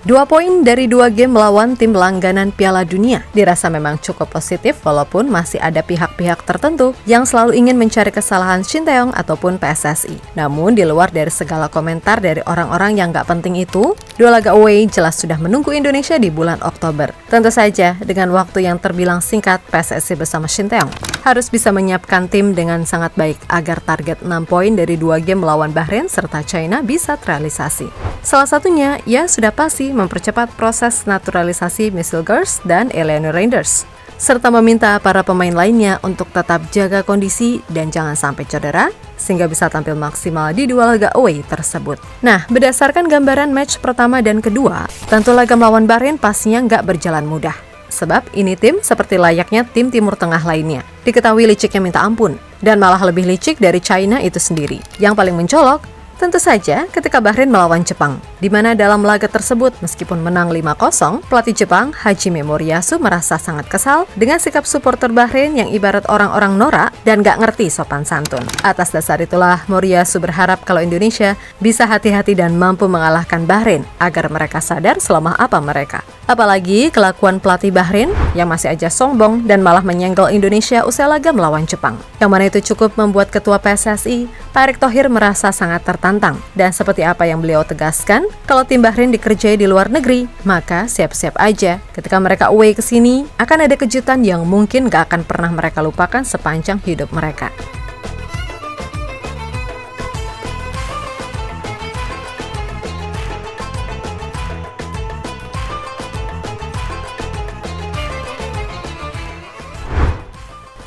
2 poin dari 2 game melawan tim langganan Piala Dunia dirasa memang cukup positif walaupun masih ada pihak-pihak tertentu yang selalu ingin mencari kesalahan Shin Tae-yong ataupun PSSI. Namun di luar dari segala komentar dari orang-orang yang gak penting itu, 2 laga away jelas sudah menunggu Indonesia di bulan Oktober. Tentu saja dengan waktu yang terbilang singkat, PSSI bersama Shin Tae-yong harus bisa menyiapkan tim dengan sangat baik agar target 6 poin dari 2 game melawan Bahrain serta China bisa terrealisasi. Salah satunya, ya sudah pasti mempercepat proses naturalisasi Michelle Gers dan Eleanor Reinders, serta meminta para pemain lainnya untuk tetap jaga kondisi dan jangan sampai cedera, sehingga bisa tampil maksimal di 2 laga away tersebut. Nah, berdasarkan gambaran match pertama dan kedua, tentu laga melawan Bahrain pastinya nggak berjalan mudah. Sebab ini tim seperti layaknya tim Timur Tengah lainnya. Diketahui liciknya minta ampun, dan malah lebih licik dari China itu sendiri. Yang paling mencolok, tentu saja ketika Bahrain melawan Jepang, di mana dalam laga tersebut meskipun menang 5-0, pelatih Jepang Hajime Moriyasu merasa sangat kesal dengan sikap supporter Bahrain yang ibarat orang-orang norak dan gak ngerti sopan santun. Atas dasar itulah Moriyasu berharap kalau Indonesia bisa hati-hati dan mampu mengalahkan Bahrain agar mereka sadar selemah apa mereka. Apalagi kelakuan pelatih Bahrain yang masih aja sombong dan malah menyenggol Indonesia usai laga melawan Jepang. Yang mana itu cukup membuat Ketua PSSI, Pak Erick Thohir merasa sangat tertantang. Dan seperti apa yang beliau tegaskan, kalau tim Bahrain dikerjai di luar negeri, maka siap-siap aja. Ketika mereka away ke sini, akan ada kejutan yang mungkin gak akan pernah mereka lupakan sepanjang hidup mereka.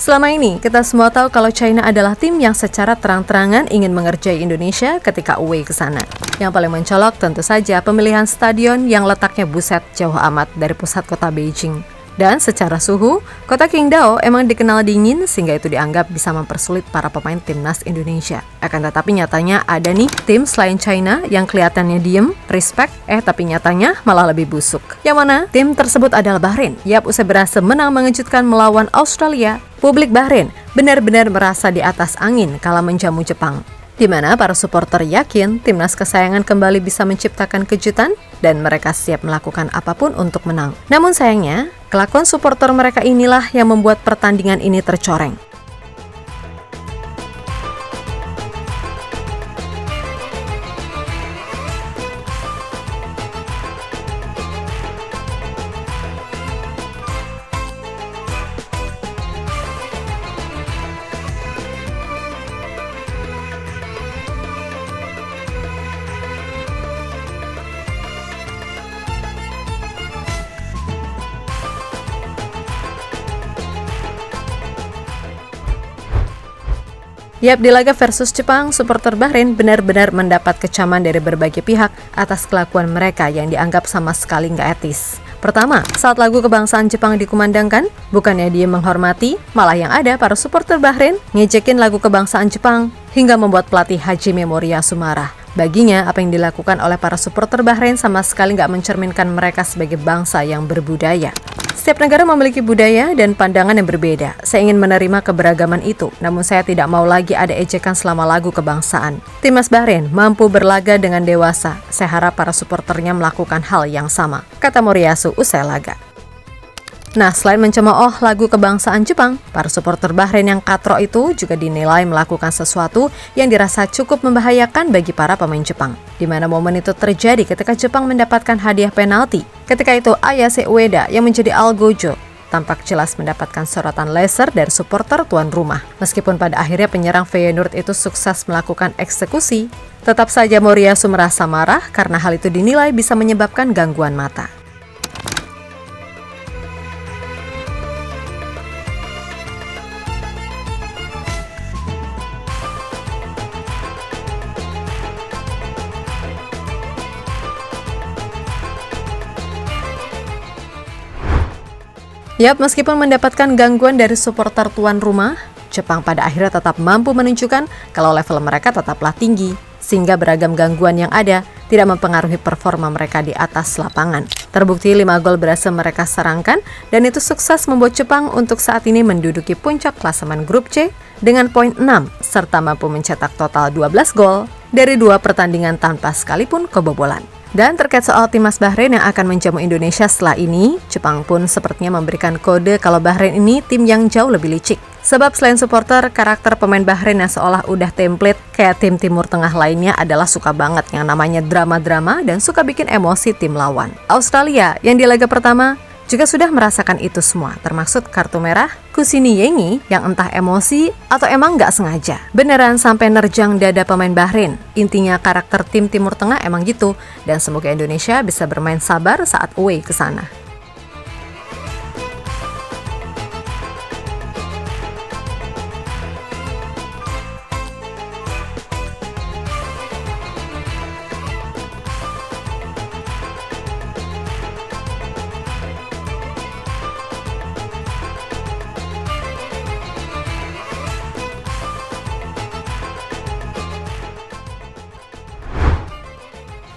Selama ini, kita semua tahu kalau China adalah tim yang secara terang-terangan ingin mengerjai Indonesia ketika away ke sana. Yang paling mencolok tentu saja pemilihan stadion yang letaknya buset jauh amat dari pusat kota Beijing. Dan secara suhu, kota Qingdao emang dikenal dingin sehingga itu dianggap bisa mempersulit para pemain timnas Indonesia. Akan tetapi nyatanya ada nih tim selain China yang kelihatannya diem, respect, tapi nyatanya malah lebih busuk. Yang mana tim tersebut adalah Bahrain. Yap, usai berhasil menang mengejutkan melawan Australia, publik Bahrain benar-benar merasa di atas angin kala menjamu Jepang. Di mana para supporter yakin timnas kesayangan kembali bisa menciptakan kejutan dan mereka siap melakukan apapun untuk menang. Namun sayangnya, kelakuan supporter mereka inilah yang membuat pertandingan ini tercoreng. Yap, di laga versus Jepang, supporter Bahrain benar-benar mendapat kecaman dari berbagai pihak atas kelakuan mereka yang dianggap sama sekali nggak etis. Pertama, saat lagu kebangsaan Jepang dikumandangkan, bukannya dia menghormati, malah yang ada para supporter Bahrain ngejekin lagu kebangsaan Jepang hingga membuat pelatih Hajime Moriyasu marah. Baginya, apa yang dilakukan oleh para supporter Bahrain sama sekali nggak mencerminkan mereka sebagai bangsa yang berbudaya. Setiap negara memiliki budaya dan pandangan yang berbeda. Saya ingin menerima keberagaman itu, namun saya tidak mau lagi ada ejekan selama lagu kebangsaan. Timnas Bahrain mampu berlaga dengan dewasa. Saya harap para supporternya melakukan hal yang sama, kata Moriyasu usai laga. Nah, selain mencemooh lagu kebangsaan Jepang, para supporter Bahrain yang katrok itu juga dinilai melakukan sesuatu yang dirasa cukup membahayakan bagi para pemain Jepang. Di mana momen itu terjadi ketika Jepang mendapatkan hadiah penalti. Ketika itu Ayase Ueda yang menjadi algojo tampak jelas mendapatkan sorotan laser dari supporter tuan rumah. Meskipun pada akhirnya penyerang Feyenoord itu sukses melakukan eksekusi, tetap saja Moriyasu merasa marah karena hal itu dinilai bisa menyebabkan gangguan mata. Yap, meskipun mendapatkan gangguan dari supporter tuan rumah, Jepang pada akhirnya tetap mampu menunjukkan kalau level mereka tetaplah tinggi, sehingga beragam gangguan yang ada tidak mempengaruhi performa mereka di atas lapangan. Terbukti 5 gol berhasil mereka serangkan, dan itu sukses membuat Jepang untuk saat ini menduduki puncak klasemen grup C dengan poin 6, serta mampu mencetak total 12 gol dari 2 pertandingan tanpa sekalipun kebobolan. Dan terkait soal timnas Bahrain yang akan menjamu Indonesia setelah ini, Jepang pun sepertinya memberikan kode kalau Bahrain ini tim yang jauh lebih licik. Sebab selain supporter, karakter pemain Bahrain yang seolah udah template kayak tim Timur Tengah lainnya adalah suka banget yang namanya drama-drama dan suka bikin emosi tim lawan. Australia yang di laga pertama juga sudah merasakan itu semua, termasuk kartu merah Kusini Yengi yang entah emosi atau emang nggak sengaja. Beneran sampai nerjang dada pemain Bahrain. Intinya karakter tim Timur Tengah emang gitu, dan semoga Indonesia bisa bermain sabar saat away ke sana.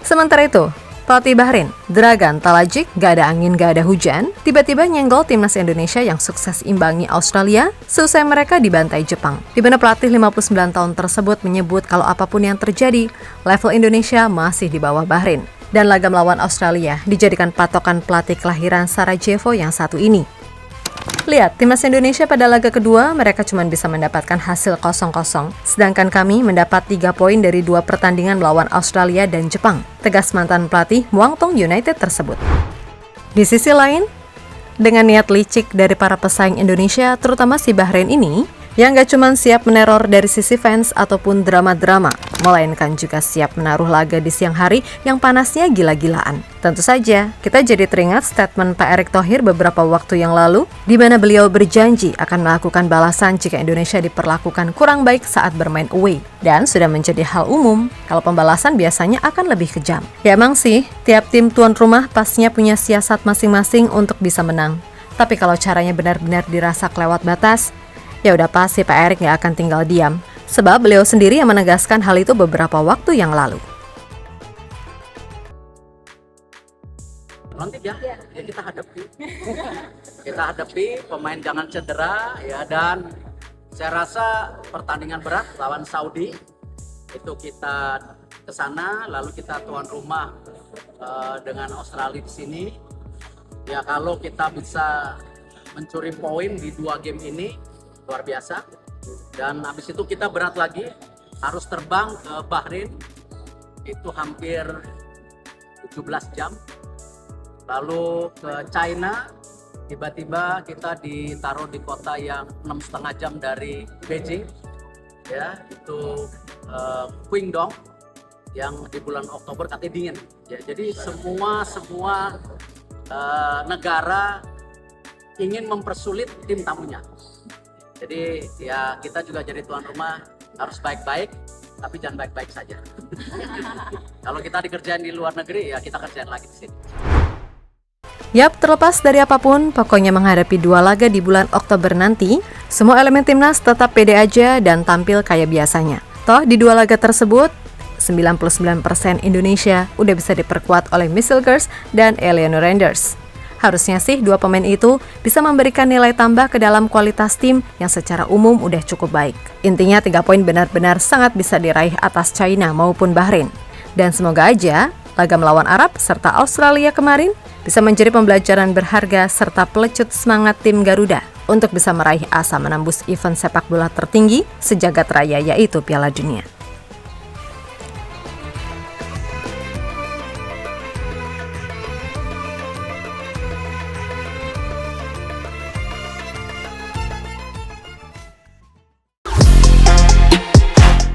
Sementara itu, pelatih Bahrain, Dragan Talajic, gak ada angin gak ada hujan, tiba-tiba nyenggol timnas Indonesia yang sukses imbangi Australia seusai mereka dibantai Jepang. Di mana pelatih 59 tahun tersebut menyebut kalau apapun yang terjadi, level Indonesia masih di bawah Bahrain. Dan laga melawan Australia dijadikan patokan pelatih kelahiran Sarajevo yang satu ini. Lihat, timnas Indonesia pada laga kedua mereka cuma bisa mendapatkan hasil 0-0, sedangkan kami mendapat 3 poin dari 2 pertandingan melawan Australia dan Jepang, tegas mantan pelatih Muangthong United tersebut. Di sisi lain, dengan niat licik dari para pesaing Indonesia, terutama si Bahrain ini, yang gak cuma siap meneror dari sisi fans ataupun drama-drama, melainkan juga siap menaruh laga di siang hari yang panasnya gila-gilaan. Tentu saja, kita jadi teringat statement Pak Erick Thohir beberapa waktu yang lalu, di mana beliau berjanji akan melakukan balasan jika Indonesia diperlakukan kurang baik saat bermain away. Dan sudah menjadi hal umum, kalau pembalasan biasanya akan lebih kejam. Ya emang sih, tiap tim tuan rumah pastinya punya siasat masing-masing untuk bisa menang. Tapi kalau caranya benar-benar dirasa kelewat batas, ya udah pasti Pak Erick nggak akan tinggal diam, sebab beliau sendiri yang menegaskan hal itu beberapa waktu yang lalu. Nanti ya kita hadapi pemain jangan cedera ya, dan saya rasa pertandingan berat lawan Saudi itu kita ke sana, lalu kita tuan rumah dengan Australia di sini. Ya kalau kita bisa mencuri poin di 2 game ini luar biasa, dan habis itu kita berat lagi, harus terbang ke Bahrain itu hampir 17 jam, lalu ke China, tiba-tiba kita ditaruh di kota yang 6,5 jam dari Beijing ya, itu Qingdong yang di bulan Oktober katanya dingin ya. Jadi semua negara ingin mempersulit tim tamunya. Jadi ya kita juga jadi tuan rumah harus baik-baik, tapi jangan baik-baik saja. Kalau kita dikerjain di luar negeri, ya kita kerjain lagi di sini. Yap, terlepas dari apapun, pokoknya menghadapi 2 laga di bulan Oktober nanti, semua elemen timnas tetap pede aja dan tampil kayak biasanya. Toh di 2 laga tersebut, 99% Indonesia udah bisa diperkuat oleh Missile Girls dan Eleanor Randers. Harusnya sih 2 pemain itu bisa memberikan nilai tambah ke dalam kualitas tim yang secara umum udah cukup baik. Intinya 3 poin benar-benar sangat bisa diraih atas China maupun Bahrain. Dan semoga aja laga melawan Arab serta Australia kemarin bisa menjadi pembelajaran berharga serta pelecut semangat tim Garuda untuk bisa meraih asa menembus event sepak bola tertinggi sejagat raya, yaitu Piala Dunia.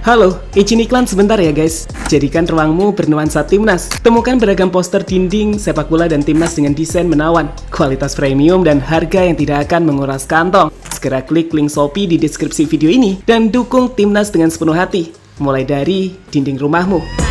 Halo, izin iklan sebentar ya guys. Jadikan ruangmu bernuansa timnas. Temukan beragam poster dinding, sepak bola dan timnas dengan desain menawan, kualitas premium dan harga yang tidak akan menguras kantong. Segera klik link Shopee di deskripsi video ini dan dukung timnas dengan sepenuh hati. Mulai dari dinding rumahmu.